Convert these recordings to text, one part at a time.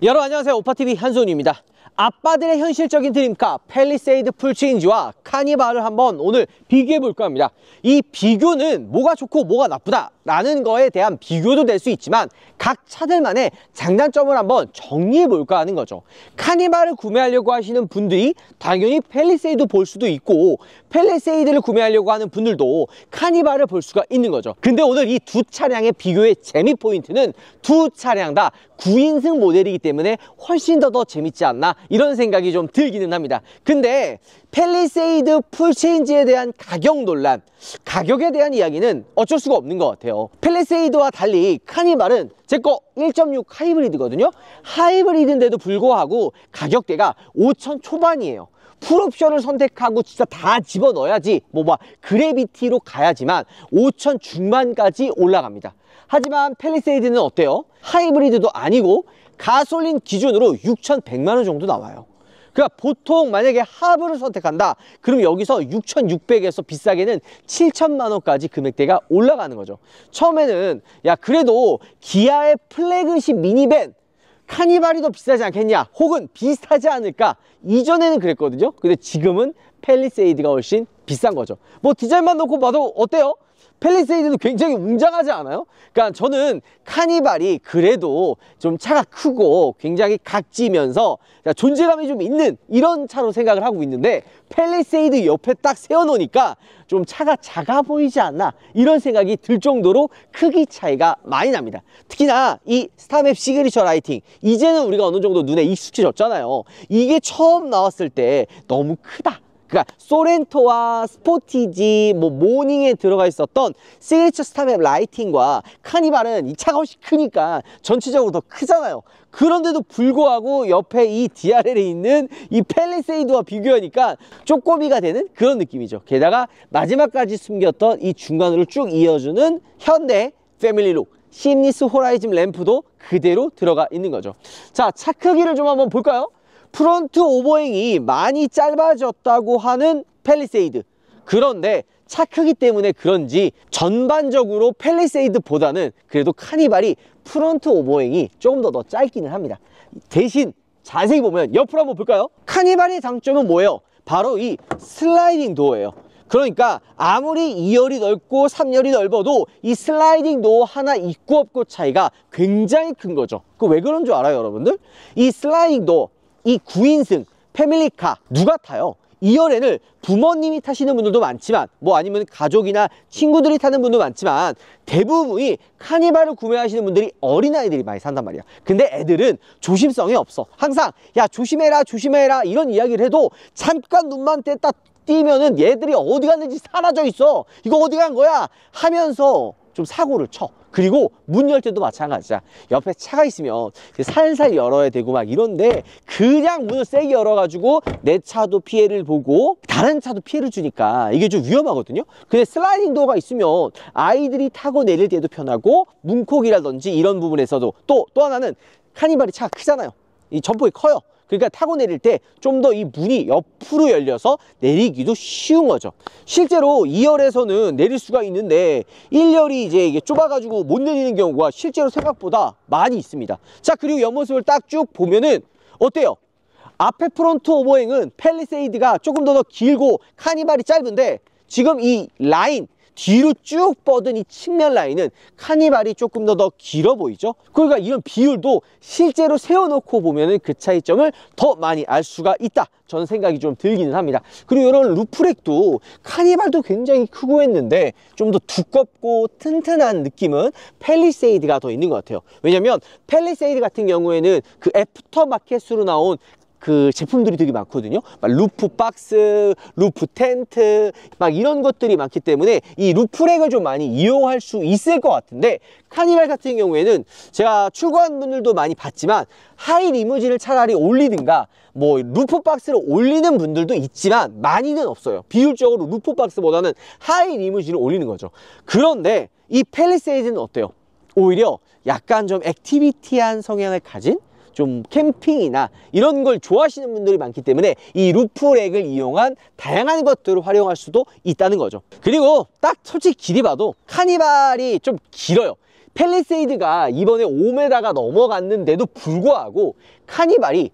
여러분 안녕하세요. 오빠TV 한소은입니다. 아빠들의 현실적인 드림카 팰리세이드 풀체인지와 카니발을 한번 오늘 비교해 볼까 합니다. 이 비교는 뭐가 좋고 뭐가 나쁘다 라는 거에 대한 비교도 될 수 있지만 각 차들만의 장단점을 한번 정리해 볼까 하는 거죠. 카니발을 구매하려고 하시는 분들이 당연히 팰리세이드 볼 수도 있고, 팰리세이드를 구매하려고 하는 분들도 카니발을 볼 수가 있는 거죠. 근데 오늘 이 두 차량의 비교의 재미 포인트는 두 차량 다 9인승 모델이기 때문에 훨씬 더 재밌지 않나, 이런 생각이 좀 들기는 합니다. 근데 팰리세이드 풀체인지에 대한 가격 논란, 가격에 대한 이야기는 어쩔 수가 없는 것 같아요. 팰리세이드와 달리 카니발은 제거 1.6 하이브리드거든요. 하이브리드인데도 불구하고 가격대가 5천 초반이에요. 풀옵션을 선택하고 진짜 다 집어넣어야지 그래비티로 가야지만 5천 중반까지 올라갑니다. 하지만 팰리세이드는 어때요? 하이브리드도 아니고 가솔린 기준으로 6,100만원 정도 나와요. 그러니까 보통 만약에 하브를 선택한다 그럼 여기서 6,600에서 비싸게는 7천만원까지 금액대가 올라가는 거죠. 처음에는 야 그래도 기아의 플래그십 미니밴 카니발이 더 비싸지 않겠냐, 혹은 비슷하지 않을까, 이전에는 그랬거든요. 근데 지금은 팰리세이드가 훨씬 비싼 거죠. 디자인만 놓고 봐도 어때요? 팰리세이드는 굉장히 웅장하지 않아요? 그러니까 저는 카니발이 그래도 좀 차가 크고 굉장히 각지면서 존재감이 좀 있는 이런 차로 생각을 하고 있는데, 팰리세이드 옆에 딱 세워놓으니까 좀 차가 작아 보이지 않나, 이런 생각이 들 정도로 크기 차이가 많이 납니다. 특히나 이 스타맵 시그니처 라이팅, 이제는 우리가 어느 정도 눈에 익숙해졌잖아요. 이게 처음 나왔을 때 너무 크다, 그러니까 소렌토와 스포티지, 모닝에 들어가 있었던 시그니처 스타맵 라이팅과 카니발은 이 차가 훨씬 크니까 전체적으로 더 크잖아요. 그런데도 불구하고 옆에 이 DRL에 있는 이 팰리세이드와 비교하니까 쪼꼬미가 되는 그런 느낌이죠. 게다가 마지막까지 숨겼던 이 중간으로 쭉 이어주는 현대 패밀리룩 시엠니스 호라이즌 램프도 그대로 들어가 있는 거죠. 자, 차 크기를 좀 한번 볼까요? 프론트 오버행이 많이 짧아졌다고 하는 팰리세이드, 그런데 차 크기 때문에 그런지 전반적으로 팰리세이드보다는 그래도 카니발이 프론트 오버행이 조금 더 짧기는 합니다. 대신 자세히 보면 옆으로 한번 볼까요? 카니발의 장점은 뭐예요? 바로 이 슬라이딩 도어예요. 그러니까 아무리 2열이 넓고 3열이 넓어도 이 슬라이딩 도어 하나 있고 없고 차이가 굉장히 큰 거죠. 그 왜 그런 줄 알아요, 여러분들? 이 슬라이딩 도어, 이 9인승 패밀리카 누가 타요? 2열에는 부모님이 타시는 분들도 많지만, 아니면 가족이나 친구들이 타는 분도 많지만, 대부분이 카니발을 구매하시는 분들이 어린아이들이 많이 산단 말이야. 근데 애들은 조심성이 없어. 항상 야 조심해라 조심해라 이런 이야기를 해도 잠깐 눈만 뗐다 띄면은 얘들이 어디 갔는지 사라져 있어. 이거 어디 간 거야 하면서 좀 사고를 쳐. 그리고 문 열 때도 마찬가지야. 옆에 차가 있으면 살살 열어야 되고 이런데 그냥 문을 세게 열어가지고 내 차도 피해를 보고 다른 차도 피해를 주니까 이게 좀 위험하거든요. 근데 슬라이딩 도어가 있으면 아이들이 타고 내릴 때도 편하고, 문콕이라든지 이런 부분에서도 또 하나는 카니발이 차가 크잖아요. 이 전폭이 커요. 그러니까 타고 내릴 때 좀 더 이 문이 옆으로 열려서 내리기도 쉬운 거죠. 실제로 2열에서는 내릴 수가 있는데 1열이 이게 좁아가지고 못 내리는 경우가 실제로 생각보다 많이 있습니다. 자, 그리고 옆모습을 딱 쭉 보면은 어때요? 앞에 프론트 오버행은 팰리세이드가 조금 더 길고 카니발이 짧은데, 지금 이 라인 뒤로 쭉 뻗은 이 측면 라인은 카니발이 조금 더 길어 보이죠? 그러니까 이런 비율도 실제로 세워놓고 보면은 그 차이점을 더 많이 알 수가 있다, 저는 생각이 좀 들기는 합니다. 그리고 이런 루프렉도 카니발도 굉장히 크고 했는데 좀 더 두껍고 튼튼한 느낌은 팰리세이드가 더 있는 것 같아요. 왜냐면 팰리세이드 같은 경우에는 그 애프터마켓으로 나온 그 제품들이 되게 많거든요. 루프 박스, 루프 텐트 이런 것들이 많기 때문에 이 루프렉을 좀 많이 이용할 수 있을 것 같은데, 카니발 같은 경우에는 제가 출고한 분들도 많이 봤지만 하이 리무진을 차라리 올리든가 루프 박스를 올리는 분들도 있지만 많이는 없어요. 비율적으로 루프 박스보다는 하이 리무진을 올리는 거죠. 그런데 이 팰리세이드는 어때요? 오히려 약간 좀 액티비티한 성향을 가진, 좀 캠핑이나 이런 걸 좋아하시는 분들이 많기 때문에 이 루프렉을 이용한 다양한 것들을 활용할 수도 있다는 거죠. 그리고 딱 솔직히 길이 봐도 카니발이 좀 길어요. 팰리세이드가 이번에 5m가 넘어갔는데도 불구하고 카니발이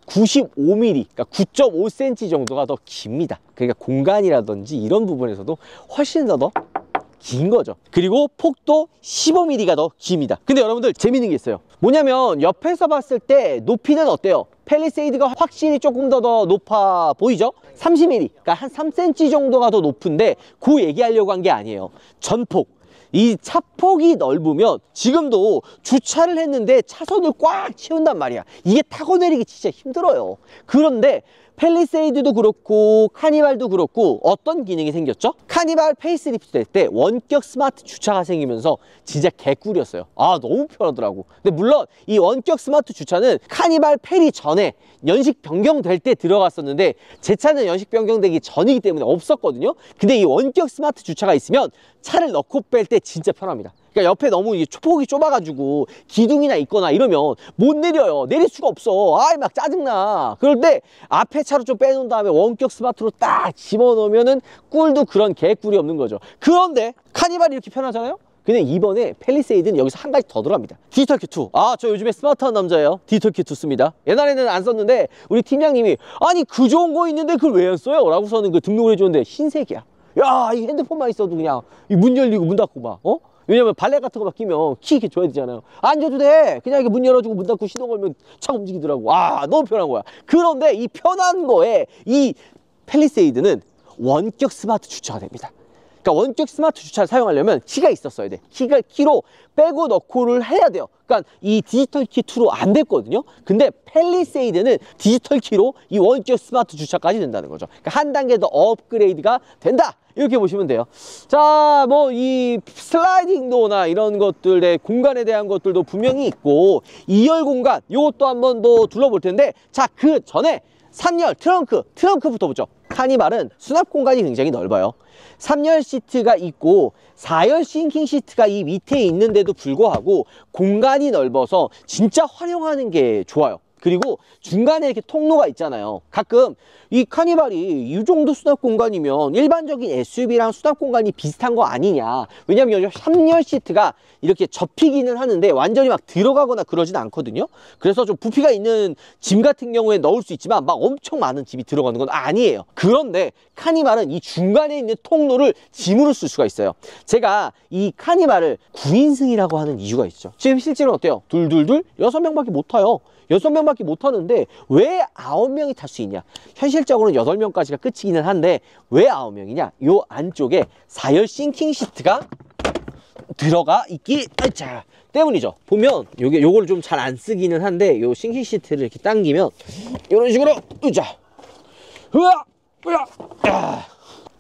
95mm, 그러니까 9.5cm 정도가 더 깁니다. 그러니까 공간이라든지 이런 부분에서도 훨씬 더 긴 거죠. 그리고 폭도 15mm가 더 깁니다. 근데 여러분들 재밌는 게 있어요. 뭐냐면 옆에서 봤을 때 높이는 어때요? 팰리세이드가 확실히 조금 더 높아 보이죠? 30mm, 그러니까 한 3cm 정도가 더 높은데 그 얘기하려고 한 게 아니에요. 전폭. 이 차폭이 넓으면 지금도 주차를 했는데 차선을 꽉 채운단 말이야. 이게 타고 내리기 진짜 힘들어요. 그런데 팰리세이드도 그렇고 카니발도 그렇고 어떤 기능이 생겼죠? 카니발 페이스리프트 될 때 원격 스마트 주차가 생기면서 진짜 개꿀이었어요. 아, 너무 편하더라고. 근데 물론 이 원격 스마트 주차는 카니발 펠이 전에 연식 변경될 때 들어갔었는데 제 차는 연식 변경되기 전이기 때문에 없었거든요. 근데 이 원격 스마트 주차가 있으면 차를 넣고 뺄 때 진짜 편합니다. 그러니까 옆에 너무 폭이 좁아가지고 기둥이나 있거나 이러면 못 내려요. 내릴 수가 없어. 아이, 막 짜증나. 그럴 때 앞에 차로 좀 빼놓은 다음에 원격 스마트로 딱 집어넣으면은 꿀도 그런 개꿀이 없는 거죠. 그런데 카니발이 이렇게 편하잖아요? 근데 이번에 팰리세이드는 여기서 한 가지 더 들어갑니다. 디지털 키2. 아, 저 요즘에 스마트한 남자예요. 디지털 키2 씁니다. 옛날에는 안 썼는데 우리 팀장님이 아니 그 좋은 거 있는데 그걸 왜 안 써요? 라고서는 그 등록을 해줬는데 흰색이야. 야, 이 핸드폰만 있어도 그냥 이 문 열리고 문 닫고 막, 왜냐면 발렛 같은 거 바뀌면 키 이렇게 줘야 되잖아요. 안 줘도 돼. 그냥 이렇게 문 열어주고 문 닫고 시동 걸면 차 움직이더라고. 아, 너무 편한 거야. 그런데 이 편한 거에 이 팰리세이드는 원격 스마트 주차가 됩니다. 그러니까 원격 스마트 주차를 사용하려면 키가 있었어야 돼. 키로 빼고 넣고를 해야 돼요. 그러니까 이 디지털 키2로 안 됐거든요. 근데 팰리세이드는 디지털 키로 이 원격 스마트 주차까지 된다는 거죠. 그러니까 한 단계 더 업그레이드가 된다. 이렇게 보시면 돼요. 자, 뭐 이 슬라이딩 도어나 이런 것들의 공간에 대한 것들도 분명히 있고 2열 공간 이것도 한번 더 둘러볼 텐데, 자, 그 전에 3열 트렁크부터 보죠. 카니발은 수납 공간이 굉장히 넓어요. 3열 시트가 있고 4열 싱킹 시트가 이 밑에 있는데도 불구하고 공간이 넓어서 진짜 활용하는 게 좋아요. 그리고 중간에 이렇게 통로가 있잖아요. 가끔 이 카니발이 이 정도 수납 공간이면 일반적인 SUV랑 수납 공간이 비슷한 거 아니냐. 왜냐면 요즘 3열 시트가 이렇게 접히기는 하는데 완전히 막 들어가거나 그러진 않거든요. 그래서 좀 부피가 있는 짐 같은 경우에 넣을 수 있지만 막 엄청 많은 짐이 들어가는 건 아니에요. 그런데 카니발은 이 중간에 있는 통로를 짐으로 쓸 수가 있어요. 제가 이 카니발을 9인승이라고 하는 이유가 있죠. 지금 실제로 어때요? 둘둘둘 6명밖에 못 타요. 6명밖에 못 타는데 왜 9명이 탈 수 있냐? 현실적으로는 8명까지가 끝이기는 한데 왜 9명이냐? 요 안쪽에 4열 싱킹 시트가 들어가 있기 때문이죠. 보면 요걸 좀 잘 안 쓰기는 한데 요 싱킹 시트를 이렇게 당기면 이런 식으로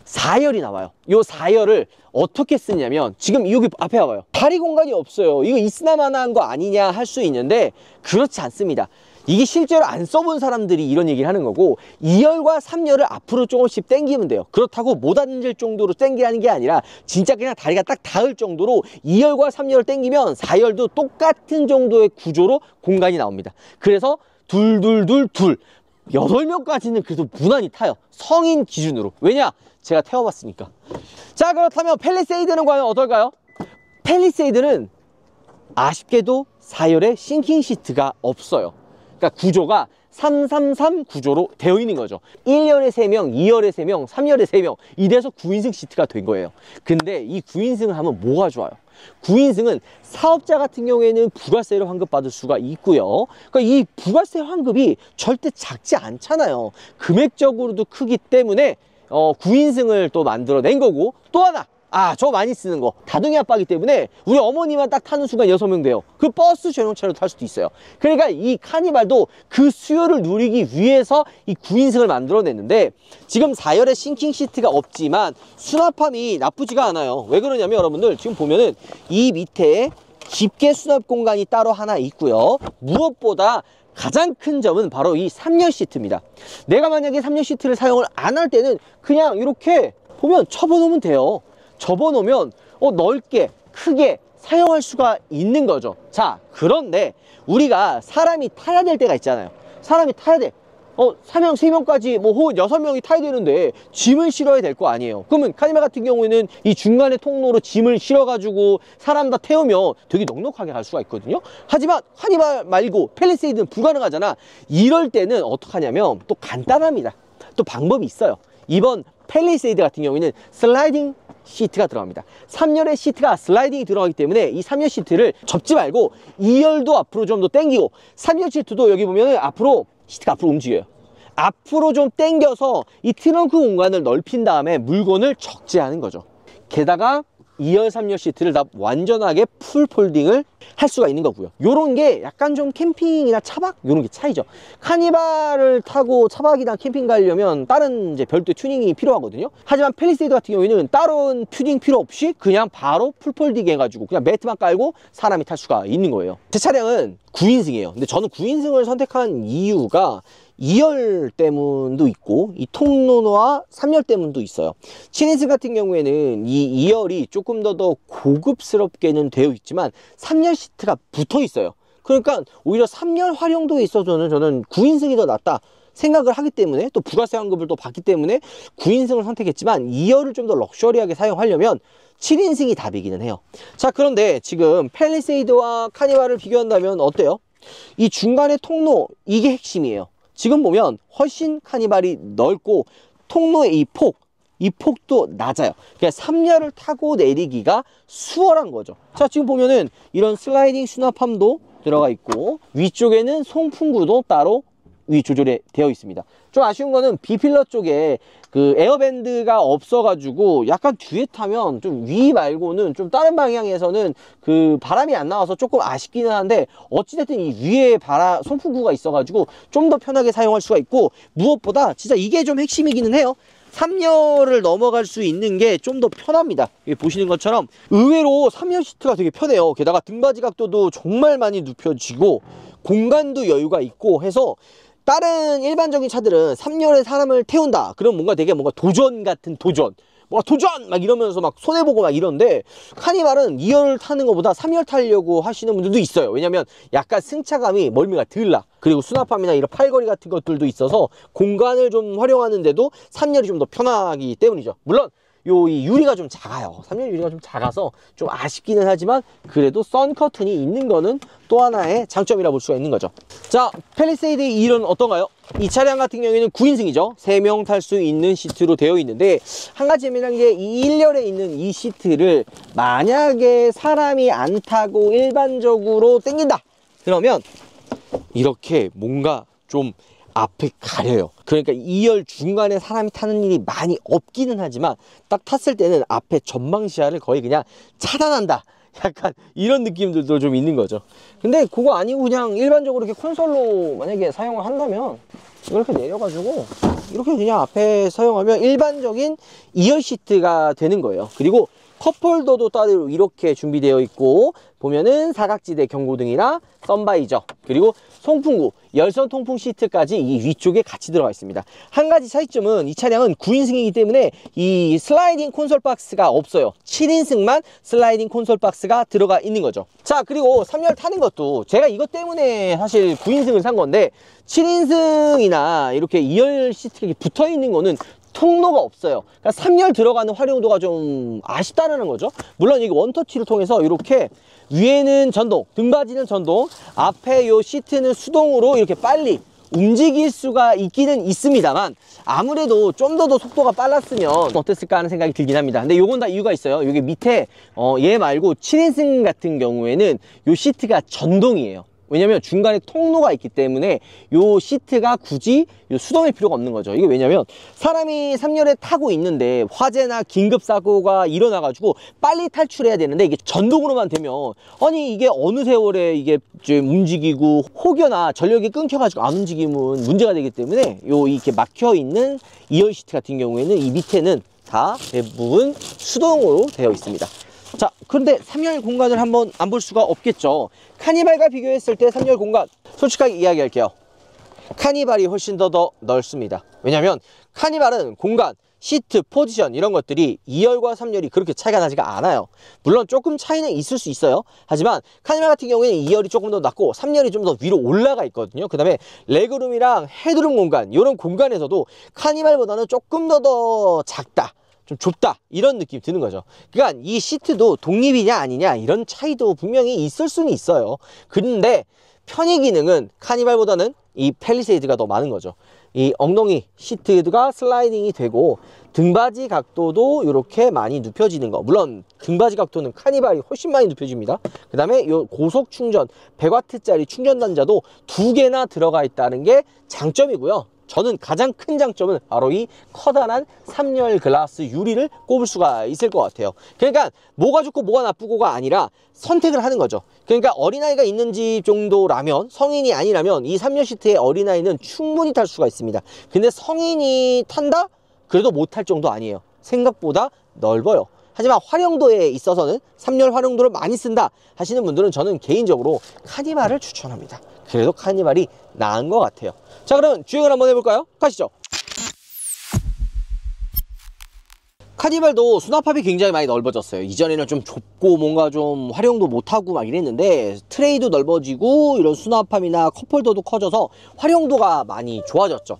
4열이 나와요. 요 4열을 어떻게 쓰냐면 지금 여기 앞에 봐봐요. 다리 공간이 없어요. 이거 있으나마나한 거 아니냐 할 수 있는데 그렇지 않습니다. 이게 실제로 안 써본 사람들이 이런 얘기를 하는 거고 2열과 3열을 앞으로 조금씩 당기면 돼요. 그렇다고 못 앉을 정도로 당기라는 게 아니라 진짜 그냥 다리가 딱 닿을 정도로 2열과 3열을 당기면 4열도 똑같은 정도의 구조로 공간이 나옵니다. 그래서 둘둘둘 8명까지는 그래도 무난히 타요. 성인 기준으로. 왜냐? 제가 태워봤으니까. 자, 그렇다면 팰리세이드는 과연 어떨까요? 팰리세이드는 아쉽게도 4열에 싱킹 시트가 없어요. 그러니까 구조가 333 구조로 되어 있는 거죠. 1열에 3명, 2열에 3명, 3열에 3명 이래서 9인승 시트가 된 거예요. 근데 이 9인승을 하면 뭐가 좋아요? 9인승은 사업자 같은 경우에는 부가세를 환급받을 수가 있고요. 그러니까 이 부가세 환급이 절대 작지 않잖아요. 금액적으로도 크기 때문에 9인승을 또 만들어낸 거고, 또 하나 저 많이 쓰는 거 다둥이 아빠기 때문에 우리 어머니만 딱 타는 순간 6명 돼요. 그 버스 전용차로 탈 수도 있어요. 그러니까 이 카니발도 그 수요를 누리기 위해서 이 9인승을 만들어냈는데 지금 4열에 싱킹 시트가 없지만 수납함이 나쁘지가 않아요. 왜 그러냐면 여러분들 지금 보면은 이 밑에 집게 수납 공간이 따로 하나 있고요. 무엇보다 가장 큰 점은 바로 이 3열 시트입니다. 내가 만약에 3열 시트를 사용을 안 할 때는 그냥 이렇게 보면 접어놓으면 돼요. 접어놓으면 넓게 크게 사용할 수가 있는 거죠. 자, 그런데 우리가 사람이 타야 될 때가 있잖아요. 사람이 타야 돼. 4명, 3명까지 뭐 혹은 6명이 타야 되는데 짐을 실어야 될 거 아니에요. 그러면 카니발 같은 경우에는 이 중간에 통로로 짐을 실어가지고 사람 다 태우면 되게 넉넉하게 갈 수가 있거든요. 하지만 카니발 말고 팰리세이드는 불가능하잖아. 이럴 때는 어떡하냐면 또 간단합니다. 또 방법이 있어요. 이번 팰리세이드 같은 경우에는 슬라이딩 시트가 들어갑니다. 3열의 시트가 슬라이딩이 들어가기 때문에 이 3열 시트를 접지 말고 2열도 앞으로 좀 더 당기고 3열 시트도 여기 보면은 앞으로 시트가 앞으로 움직여요. 앞으로 좀 당겨서 이 트렁크 공간을 넓힌 다음에 물건을 적재하는 거죠. 게다가 2열, 3열 시트를 다 완전하게 풀 폴딩을 할 수가 있는 거고요. 요런 게 약간 좀 캠핑이나 차박 요런 게 차이죠. 카니발을 타고 차박이나 캠핑 가려면 다른 이제 별도의 튜닝이 필요하거든요. 하지만 팰리세이드 같은 경우에는 다른 튜닝 필요 없이 그냥 바로 풀 폴딩 해가지고 그냥 매트만 깔고 사람이 탈 수가 있는 거예요. 제 차량은 9인승이에요. 근데 저는 9인승을 선택한 이유가 2열 때문도 있고 이 통로와 3열 때문도 있어요. 7인승 같은 경우에는 이 2열이 조금 더 고급스럽게는 되어 있지만 3열 시트가 붙어 있어요. 그러니까 오히려 3열 활용도에 있어서는 저는 9인승이 더 낫다 생각을 하기 때문에 또 부가세 환급을 또 받기 때문에 9인승을 선택했지만 2열을 좀 더 럭셔리하게 사용하려면 7인승이 답이기는 해요. 자, 그런데 지금 팰리세이드와 카니발을 비교한다면 어때요? 이 중간에 통로 이게 핵심이에요. 지금 보면 훨씬 카니발이 넓고 통로의 이 폭도 낮아요. 그러니까 3열을 타고 내리기가 수월한 거죠. 자, 지금 보면은 이런 슬라이딩 수납함도 들어가 있고 위쪽에는 송풍구도 따로 위 조절이 되어 있습니다. 좀 아쉬운 거는 B필러 쪽에 그 에어밴드가 없어가지고 약간 뒤에 타면 좀 위 말고는 좀 다른 방향에서는 그 바람이 안 나와서 조금 아쉽기는 한데 어찌됐든 이 위에 송풍구가 있어가지고 좀 더 편하게 사용할 수가 있고 무엇보다 진짜 이게 좀 핵심이기는 해요. 3열을 넘어갈 수 있는 게 좀 더 편합니다. 여기 보시는 것처럼 의외로 3열 시트가 되게 편해요. 게다가 등받이 각도도 정말 많이 눕혀지고 공간도 여유가 있고 해서 다른 일반적인 차들은 3열에 사람을 태운다 그럼 뭔가 되게 뭔가 도전 같은 도전 막 이러면서 막 손해보고 막 이런데 카니발은 2열 타는 것보다 3열 타려고 하시는 분들도 있어요. 왜냐면 약간 승차감이 멀미가 덜 나. 그리고 수납함이나 이런 팔걸이 같은 것들도 있어서 공간을 좀 활용하는데도 3열이 좀 더 편하기 때문이죠. 물론 이 유리가 좀 작아요. 3열 유리가 좀 작아서 좀 아쉽기는 하지만 그래도 선 커튼이 있는 거는 또 하나의 장점이라 볼 수가 있는 거죠. 자, 팰리세이드 2열은 어떤가요? 이 차량 같은 경우에는 9인승이죠. 3명 탈 수 있는 시트로 되어 있는데 한 가지 재미난 게 이 1열에 있는 이 시트를 만약에 사람이 안 타고 일반적으로 당긴다 그러면 이렇게 뭔가 좀 앞에 가려요. 그러니까 2열 중간에 사람이 타는 일이 많이 없기는 하지만 딱 탔을 때는 앞에 전방 시야를 거의 그냥 차단한다 약간 이런 느낌들도 좀 있는 거죠. 근데 그거 아니고 그냥 일반적으로 이렇게 콘솔로 만약에 사용을 한다면 이렇게 내려가지고 이렇게 그냥 앞에 사용하면 일반적인 2열 시트가 되는 거예요. 그리고 컵홀더도 따로 이렇게 준비되어 있고 보면은 사각지대 경고등이랑 선바이저 그리고 송풍구 열선 통풍 시트까지 이 위쪽에 같이 들어가 있습니다. 한 가지 차이점은 이 차량은 9인승이기 때문에 이 슬라이딩 콘솔 박스가 없어요. 7인승만 슬라이딩 콘솔 박스가 들어가 있는 거죠. 자, 그리고 3열 타는 것도 제가 이것 때문에 사실 9인승을 산 건데 7인승이나 이렇게 2열 시트가 붙어 있는 거는 통로가 없어요. 그러니까 3열 들어가는 활용도가 좀 아쉽다는 거죠. 물론 이게 원터치를 통해서 이렇게 위에는 전동, 등받이는 전동, 앞에 요 시트는 수동으로 이렇게 빨리 움직일 수가 있기는 있습니다만 아무래도 좀 더 속도가 빨랐으면 어땠을까 하는 생각이 들긴 합니다. 근데 요건 다 이유가 있어요. 여기 밑에 얘 말고 7인승 같은 경우에는 요 시트가 전동이에요. 왜냐면 중간에 통로가 있기 때문에 요 시트가 굳이 요 수동일 필요가 없는 거죠. 이게 왜냐면 사람이 3열에 타고 있는데 화재나 긴급사고가 일어나가지고 빨리 탈출해야 되는데 이게 전동으로만 되면 아니 이게 어느 세월에 이게 좀 움직이고 혹여나 전력이 끊겨가지고 안 움직이면 문제가 되기 때문에 요 이렇게 막혀있는 2열 시트 같은 경우에는 이 밑에는 다 대부분 수동으로 되어 있습니다. 자, 그런데 3열 공간을 한번 안 볼 수가 없겠죠. 카니발과 비교했을 때 3열 공간 솔직하게 이야기할게요. 카니발이 훨씬 더 넓습니다. 왜냐면 카니발은 공간 시트, 포지션 이런 것들이 2열과 3열이 그렇게 차이가 나지가 않아요. 물론 조금 차이는 있을 수 있어요. 하지만 카니발 같은 경우에는 2열이 조금 더 낮고 3열이 좀 더 위로 올라가 있거든요. 그 다음에 레그룸이랑 헤드룸 공간, 이런 공간에서도 카니발보다는 조금 더 작다, 좀 좁다, 이런 느낌이 드는 거죠. 그러니까 이 시트도 독립이냐 아니냐 이런 차이도 분명히 있을 수는 있어요. 근데 편의 기능은 카니발보다는 이 팰리세이드가 더 많은 거죠. 이 엉덩이 시트가 슬라이딩이 되고 등받이 각도도 이렇게 많이 눕혀지는 거. 물론 등받이 각도는 카니발이 훨씬 많이 눕혀집니다. 그 다음에 이 고속 충전 100W짜리 충전 단자도 2개나 들어가 있다는 게 장점이고요. 저는 가장 큰 장점은 바로 이 커다란 3열 글라스 유리를 꼽을 수가 있을 것 같아요. 그러니까 뭐가 좋고 뭐가 나쁘고가 아니라 선택을 하는 거죠. 그러니까 어린아이가 있는 집 정도라면, 성인이 아니라면 이 3열 시트의 어린아이는 충분히 탈 수가 있습니다. 근데 성인이 탄다? 그래도 못 탈 정도 아니에요. 생각보다 넓어요. 하지만 활용도에 있어서는 3열 활용도를 많이 쓴다 하시는 분들은 저는 개인적으로 카니발을 추천합니다. 그래도 카니발이 나은 것 같아요. 자, 그럼 주행을 한번 해볼까요? 가시죠. 카니발도 수납합이 굉장히 많이 넓어졌어요. 이전에는 좀 좁고 뭔가 좀 활용도 못하고 막 이랬는데 트레이도 넓어지고 이런 수납함이나 컵홀더도 커져서 활용도가 많이 좋아졌죠.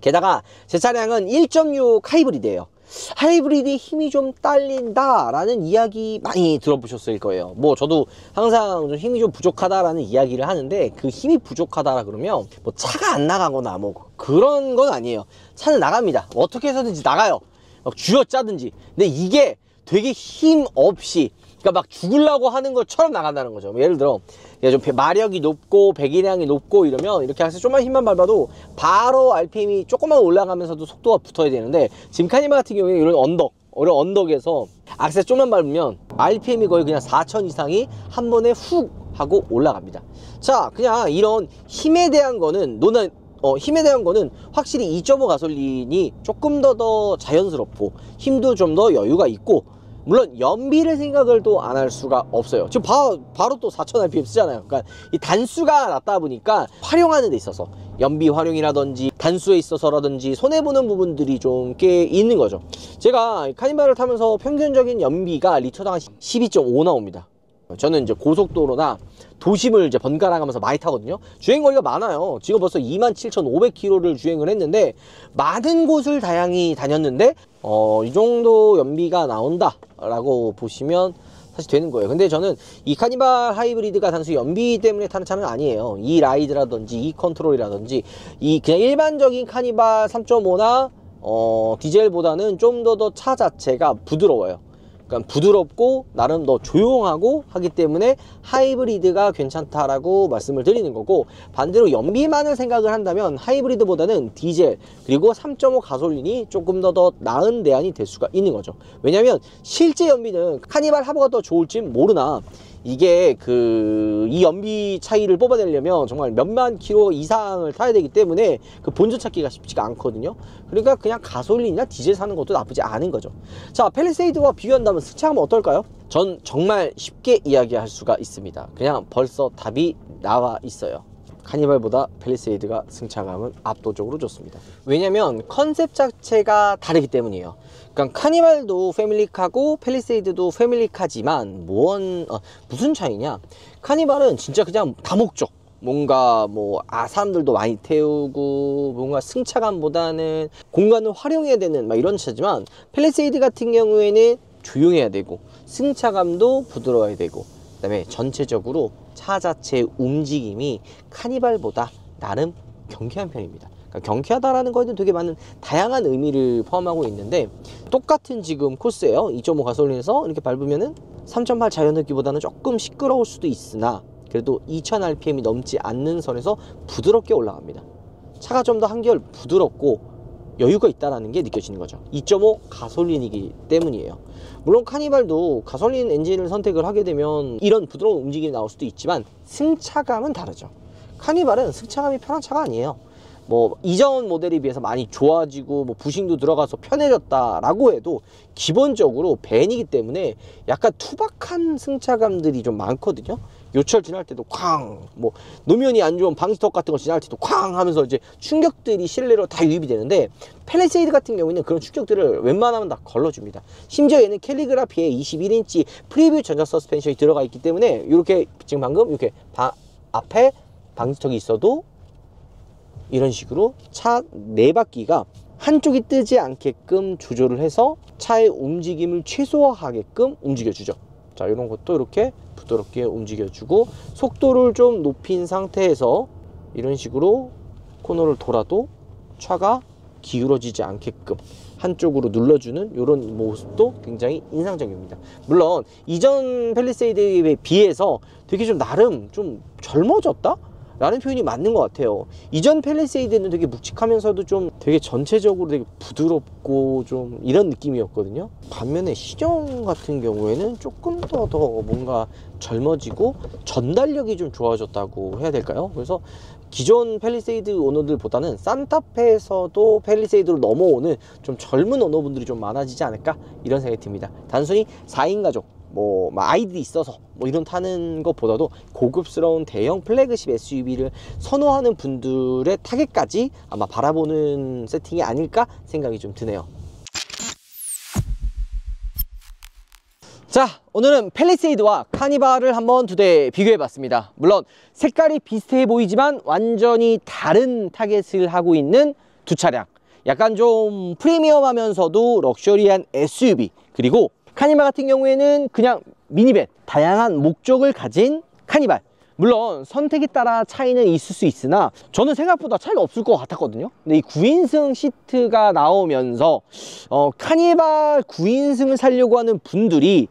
게다가 제 차량은 1.6 하이브리드예요. 하이브리드 힘이 좀 딸린다 라는 이야기 많이 들어보셨을 거예요. 뭐 저도 항상 좀 힘이 좀 부족하다라는 이야기를 하는데, 그 힘이 부족하다 그러면 뭐 차가 안 나가거나 뭐 그런 건 아니에요. 차는 나갑니다. 어떻게 해서든지 나가요. 막 쥐어짜든지. 근데 이게 되게 힘 없이, 그러니까 막 죽으려고 하는 것처럼 나간다는 거죠. 예를 들어 좀 마력이 높고 배기량이 높고 이러면 이렇게 해서 좀만 힘만 밟아도 바로 RPM이 조금만 올라가면서도 속도가 붙어야 되는데, 지금 카니발 같은 경우에 이런 언덕에서 악셀 좀만 밟으면 RPM이 거의 그냥 4000 이상이 한 번에 훅 하고 올라갑니다. 자, 그냥 이런 힘에 대한 거는 확실히 2.5 가솔린이 조금 더 자연스럽고 힘도 좀 더 여유가 있고, 물론 연비를 생각을 또 안 할 수가 없어요. 지금 바로 또 4000 rpm 쓰잖아요. 그러니까 이 단수가 낮다 보니까 활용하는 데 있어서 연비 활용이라든지 단수에 있어서라든지 손해보는 부분들이 좀 꽤 있는 거죠. 제가 카니발을 타면서 평균적인 연비가 리터당 12.5 나옵니다. 저는 이제 고속도로나 도심을 이제 번갈아 가면서 많이 타거든요. 주행거리가 많아요. 지금 벌써 27,500km를 주행을 했는데, 많은 곳을 다양히 다녔는데 이 정도 연비가 나온다 라고 보시면 사실 되는 거예요. 근데 저는 이 카니발 하이브리드가 단순히 연비 때문에 타는 차는 아니에요. 이 라이드라든지 이 컨트롤이라든지 이 그냥 일반적인 카니발 3.5나 디젤보다는 좀 더 차 자체가 부드러워요. 그러니까 부드럽고 나름 더 조용하고 하기 때문에 하이브리드가 괜찮다라고 말씀을 드리는 거고, 반대로 연비만을 생각을 한다면 하이브리드보다는 디젤 그리고 3.5 가솔린이 조금 더 나은 대안이 될 수가 있는 거죠. 왜냐면 실제 연비는 카니발 하버가 더 좋을진 모르나 이게 이 연비 차이를 뽑아내려면 정말 몇만 킬로 이상을 타야 되기 때문에 그 본전 찾기가 쉽지가 않거든요. 그러니까 그냥 가솔린이나 디젤 사는 것도 나쁘지 않은 거죠. 자, 팰리세이드와 비교한다면 승차감은 어떨까요? 전 정말 쉽게 이야기할 수가 있습니다. 그냥 벌써 답이 나와 있어요. 카니발보다 팰리세이드가 승차감은 압도적으로 좋습니다. 왜냐면 컨셉 자체가 다르기 때문이에요. 그러니까 카니발도 패밀리카고 팰리세이드도 패밀리카지만 무슨 차이냐? 카니발은 진짜 그냥 다목적, 뭔가 사람들도 많이 태우고 뭔가 승차감보다는 공간을 활용해야 되는 이런 차지만, 팰리세이드 같은 경우에는 조용해야 되고 승차감도 부드러워야 되고, 그 다음에 전체적으로 차 자체의 움직임이 카니발보다 나름 경쾌한 편입니다. 그러니까 경쾌하다라는 거에는 되게 많은 다양한 의미를 포함하고 있는데, 똑같은 지금 코스예요. 2.5 가솔린에서 이렇게 밟으면은 3.8 자연흡기보다는 조금 시끄러울 수도 있으나 그래도 2000 rpm이 넘지 않는 선에서 부드럽게 올라갑니다. 차가 좀 더 한결 부드럽고 여유가 있다는 게 느껴지는 거죠. 2.5 가솔린이기 때문이에요. 물론 카니발도 가솔린 엔진을 선택을 하게 되면 이런 부드러운 움직임이 나올 수도 있지만 승차감은 다르죠. 카니발은 승차감이 편한 차가 아니에요. 이전 모델에 비해서 많이 좋아지고 부싱도 들어가서 편해졌다라고 해도 기본적으로 벤이기 때문에 약간 투박한 승차감들이 좀 많거든요. 요철 지날 때도 쾅, 뭐 노면이 안 좋은 방지턱 같은 거 지날 때도 쾅 하면서 이제 충격들이 실내로 다 유입이 되는데, 팰리세이드 같은 경우에는 그런 충격들을 웬만하면 다 걸러줍니다. 심지어 얘는 캘리그라피에 21인치 프리뷰 전자 서스펜션이 들어가 있기 때문에 이렇게 지금 방금 이렇게 앞에 방지턱이 있어도 이런 식으로 차 네 바퀴가 한쪽이 뜨지 않게끔 조절을 해서 차의 움직임을 최소화하게끔 움직여주죠. 자, 이런 것도 이렇게 부드럽게 움직여주고, 속도를 좀 높인 상태에서 이런 식으로 코너를 돌아도 차가 기울어지지 않게끔 한쪽으로 눌러주는 이런 모습도 굉장히 인상적입니다. 물론 이전 팰리세이드에 비해서 되게 좀 나름 좀 젊어졌다? 라는 표현이 맞는 것 같아요. 이전 팰리세이드는 되게 묵직하면서도 좀 되게 전체적으로 되게 부드럽고 좀 이런 느낌이었거든요. 반면에 시정 같은 경우에는 조금 더 뭔가 젊어지고 전달력이 좀 좋아졌다고 해야 될까요? 그래서 기존 팰리세이드 오너들보다는 산타페에서도 팰리세이드로 넘어오는 좀 젊은 오너분들이 좀 많아지지 않을까, 이런 생각이 듭니다. 단순히 4인 가족, 뭐 아이들이 있어서 뭐 이런 타는 것보다도 고급스러운 대형 플래그십 SUV를 선호하는 분들의 타겟까지 아마 바라보는 세팅이 아닐까 생각이 좀 드네요. 자, 오늘은 팰리세이드와 카니발을 한번 두 대 비교해 봤습니다. 물론 색깔이 비슷해 보이지만 완전히 다른 타겟을 하고 있는 두 차량, 약간 좀 프리미엄하면서도 럭셔리한 SUV, 그리고 카니발 같은 경우에는 그냥 미니밴, 다양한 목적을 가진 카니발. 물론 선택에 따라 차이는 있을 수 있으나 저는 생각보다 차이가 없을 것 같았거든요. 근데 이 9인승 시트가 나오면서 카니발 9인승을 사려고 하는 분들이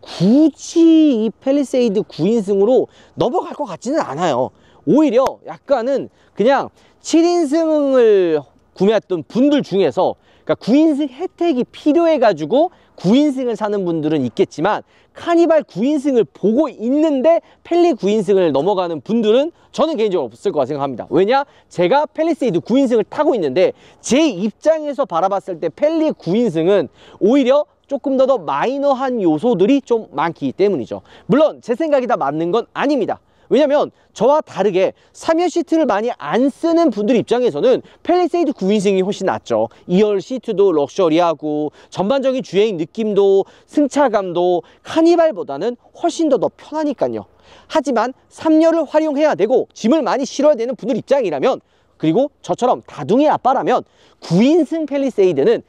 굳이 이 팰리세이드 9인승으로 넘어갈 것 같지는 않아요. 오히려 약간은 그냥 7인승을 구매했던 분들 중에서, 그러니까 9인승 혜택이 필요해 가지고 9인승을 사는 분들은 있겠지만, 카니발 9인승을 보고 있는데 팰리 9인승을 넘어가는 분들은 저는 개인적으로 없을 거라 생각합니다. 왜냐? 제가 팰리세이드 9인승을 타고 있는데 제 입장에서 바라봤을 때 팰리 9인승은 오히려 조금 더 마이너한 요소들이 좀 많기 때문이죠. 물론 제 생각이 다 맞는 건 아닙니다. 왜냐면 저와 다르게 3열 시트를 많이 안 쓰는 분들 입장에서는 팰리세이드 9인승이 훨씬 낫죠. 2열 시트도 럭셔리하고 전반적인 주행 느낌도 승차감도 카니발보다는 훨씬 더 편하니까요. 하지만 3열을 활용해야 되고 짐을 많이 실어야 되는 분들 입장이라면, 그리고 저처럼 다둥이 아빠라면 9인승 팰리세이드는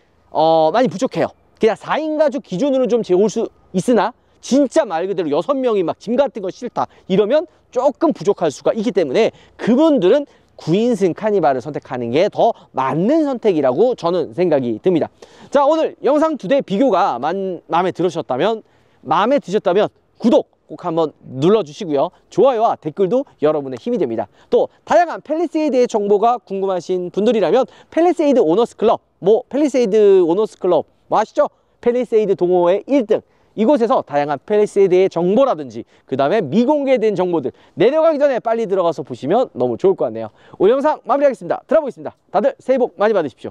많이 부족해요. 그냥 4인 가족 기준으로 좀 재울 수 있으나 진짜 말 그대로 6명이 막 짐 같은 거 싫다 이러면 조금 부족할 수가 있기 때문에 그분들은 9인승 카니발을 선택하는 게 더 맞는 선택이라고 저는 생각이 듭니다. 자, 오늘 영상 두 대 비교가 마음에 드셨다면 구독 꼭 한번 눌러주시고요. 좋아요와 댓글도 여러분의 힘이 됩니다. 또 다양한 팰리세이드의 정보가 궁금하신 분들이라면 팰리세이드 오너스 클럽, 팰리세이드 오너스 클럽 아시죠? 팰리세이드 동호회 1등, 이곳에서 다양한 팰리세이드의 정보라든지 그 다음에 미공개된 정보들 내려가기 전에 빨리 들어가서 보시면 너무 좋을 것 같네요. 오늘 영상 마무리하겠습니다. 들어보겠습니다. 다들 새해 복 많이 받으십시오.